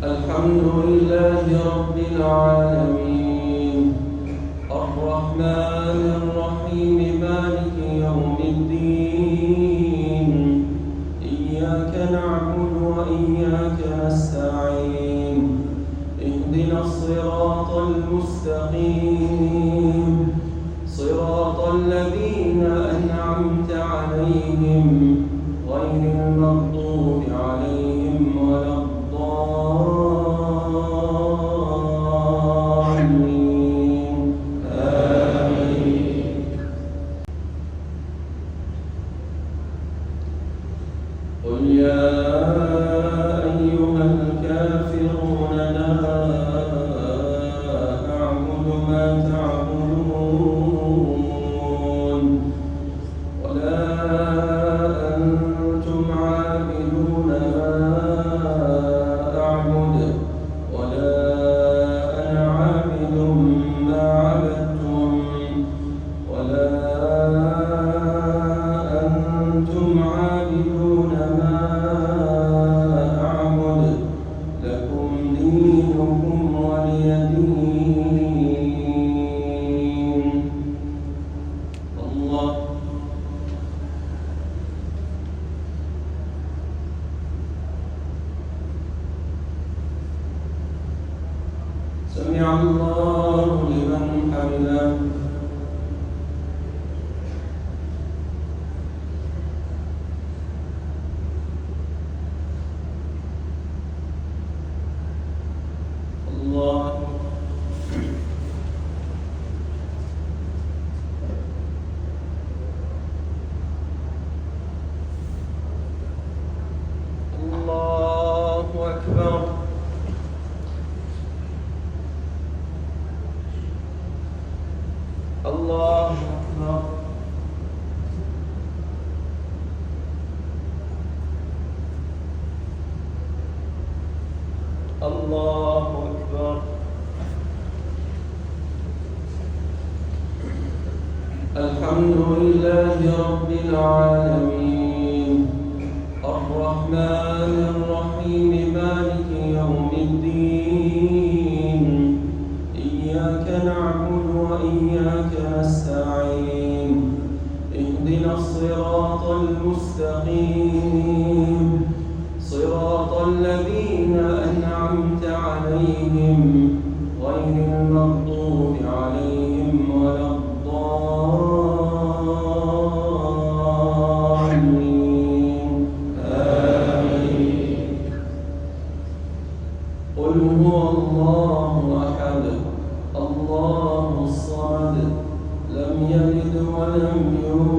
الحمد لله رب العالمين الرحمن الرحيم مالك يوم الدين إياك نعبد وإياك نستعين اهدنا الصراط المستقيم صراط الذين أنعمت عليهم غير المغضوب عليهم ولا الضالين آمين. قل يا أيها الكافرون لا أعبد ما تعبدون ولا أنتم عابدون ما أعبد ولا أنا عابد ما عبدتم ولا أنتم عابدون ما أعبد لكم دينكم ولي دين. الله سمع الله لمن حمده. الله الله أكبر. الله أكبر. الله أكبر. الحمد لله رب العالمين الرحمن الرحيم مالك يوم الدين إياك نعبد وإياك نستعين اهدنا الصراط المستقيم صراط الذين أنعمت عليهم غير المغضوب عليهم ولا الضالين آمين. قل هو الله أحد الله الصمد لم يلد ولم يولد